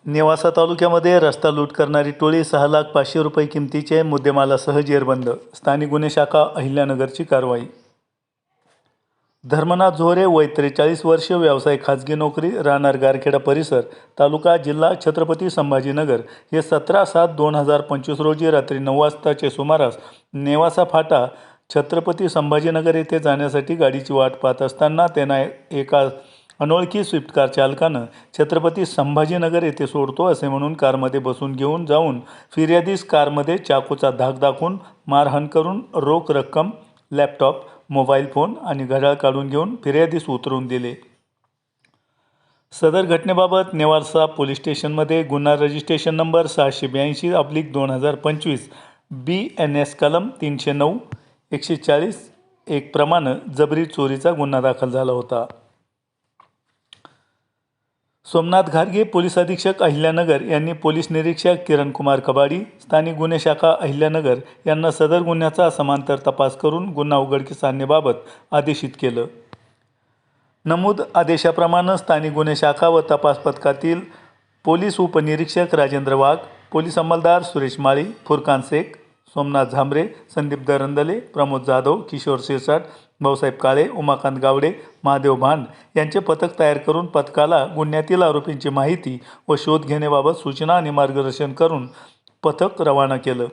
नेवासा तालुक्यामध्ये रस्ता लूट करणारी टोळी 6,500,000 रुपये किमतीचे मुद्देमालासह जेरबंद. स्थानिक गुन्हे शाखा अहिल्यानगरची कारवाई. धर्मनाथ झोरे वय 43 वर्ष, व्यवसाय खाजगी नोकरी, राहणार गारखेडा परिसर, तालुका जिल्हा छत्रपती संभाजीनगर हे 17/7/2025 रोजी रात्री 9 वाजताचे सुमारास नेवासा फाटा छत्रपती संभाजीनगर येथे जाण्यासाठी गाडीची वाट पाहत असताना त्यांना एका अनोळखी स्विफ्ट कार चालकानं छत्रपती संभाजीनगर येथे सोडतो असे म्हणून कारमध्ये बसून घेऊन जाऊन फिर्यादीस कारमध्ये चाकूचा धाक दाखवून मारहाण करून रोख रक्कम, लॅपटॉप, मोबाईल फोन आणि घड्याळ काढून घेऊन फिर्यादीस उतरवून दिले. सदर घटनेबाबत नेवासा पोलीस स्टेशनमध्ये गुन्हा रजिस्ट्रेशन नंबर 682/2025 BNS कलम 309 140 1 प्रमाणे जबरी चोरीचा गुन्हा दाखल झाला होता. सोमनाथ घारगे पोलीस अधीक्षक अहिल्यानगर यांनी पोलीस निरीक्षक किरणकुमार कबाडी, स्थानिक गुन्हे शाखा अहिल्यानगर यांना सदर गुन्ह्याचा समांतर तपास करून गुन्हा उघडकीस आणण्याबाबत आदेशित केलं. नमूद आदेशाप्रमाणे स्थानिक गुन्हे शाखा व तपास पथकातील पोलीस उपनिरीक्षक राजेंद्र वाघ, पोलीस अंमलदार सुरेश माळी, फुरकान शेख, सोमनाथ झांबरे, संदीप दरंदले, प्रमोद जाधव, किशोर शिरसाट, भाऊसाहेब काळे, उमाकांत गावडे, महादेव भांड यांचे पथक तयार करून पथकाला गुन्ह्यातील आरोपींची माहिती व शोध घेण्याबाबत सूचना आणि मार्गदर्शन करून पथक रवाना केलं.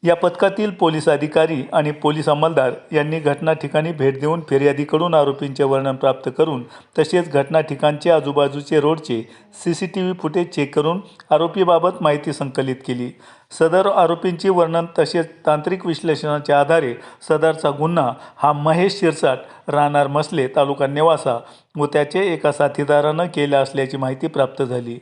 या पथकातील पोलीस अधिकारी आणि पोलीस अंमलदार यांनी घटना ठिकाणी भेट देऊन फिर्यादीकडून आरोपींचे वर्णन प्राप्त करून तसेच घटना ठिकाणचे आजूबाजूचे रोडचे CCTV फुटेज चेक करून आरोपीबाबत माहिती संकलित केली. सदर आरोपींची वर्णन तसेच तांत्रिक विश्लेषणाच्या आधारे सदरचा गुन्हा हा महेश शिरसाट, राहणार मसले, तालुका नेवासा व त्याचे एका साथीदारानं केला असल्याची माहिती प्राप्त झाली.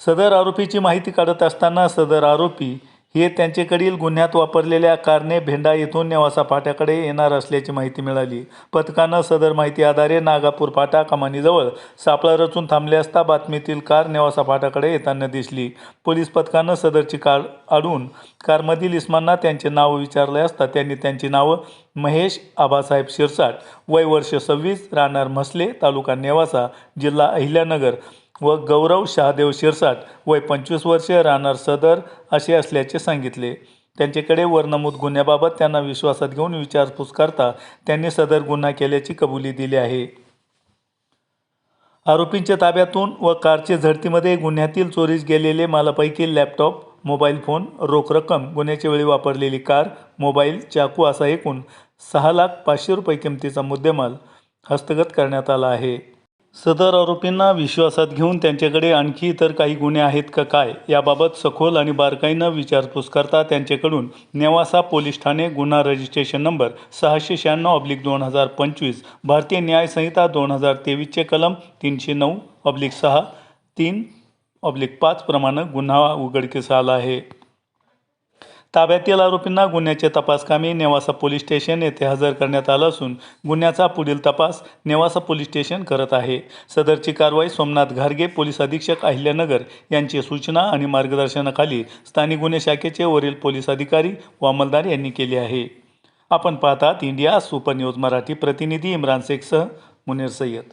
सदर आरोपीची माहिती काढत असताना सदर आरोपी हे त्यांच्याकडील गुन्ह्यात वापरलेल्या कारने भेंडा येथून नेवासा फाट्याकडे येणार असल्याची माहिती मिळाली. पथकानं सदर माहिती आधारे नागापूर फाटा कमानीजवळ सापळा रचून थांबले असता बातमीतील कार नेवासा फाट्याकडे येताना दिसली. पोलीस पथकानं सदरची कार अडवून कारमधील इसमांना त्यांचे नाव विचारले असता त्यांनी त्यांची नावं महेश आबासाहेब शिरसाट वय वर्ष 26, राहणार म्हसले, तालुका नेवासा, जिल्हा अहिल्यानगर व गौरव शहादेव शिरसाट वय 25 वर्ष, राहणार सदर असे असल्याचे सांगितले. त्यांच्याकडे वर नमूद गुन्ह्याबाबत त्यांना विश्वासात घेऊन विचारपूस करता त्यांनी सदर गुन्हा केल्याची कबुली दिली आहे. आरोपींच्या ताब्यातून व कारचे झडतीमध्ये गुन्ह्यातील चोरीस गेलेले मालापैकी लॅपटॉप, मोबाईल फोन, रोख रक्कम, गुन्ह्याच्या वेळी वापरलेली कार, मोबाईल, चाकू असा एकूण 6,500,000 रुपये किमतीचा मुद्देमाल हस्तगत करण्यात आला आहे. सदर आरोपींना विश्वासात घेऊन त्यांच्याकडे आणखी इतर काही गुन्हे आहेत का काय याबाबत सखोल आणि बारकाईनं विचारपूस करता त्यांच्याकडून नेवासा पोलीस ठाणे गुन्हा रजिस्ट्रेशन नंबर 696/2025 भारतीय न्याय संहिता 2023 कलम 309/6 3/5 प्रमाणे गुन्हा उघडकीस आला आहे. ताब्यातील आरोपींना गुन्ह्याचे तपासकामी नेवासा पोलीस स्टेशन येथे हजर करण्यात आलं असून गुन्ह्याचा पुढील तपास नेवासा पोलीस स्टेशन करत आहे. सदरची कारवाई सोमनाथ घारगे पोलीस अधीक्षक अहिल्यानगर यांची सूचना आणि मार्गदर्शनाखाली स्थानिक गुन्हे शाखेचे वरील पोलीस अधिकारी व अंमलदार यांनी केली आहे. आपण पाहतात इंडिया सुपर न्यूज मराठी. प्रतिनिधी इम्रान शेखसह मुनीर सय्यद.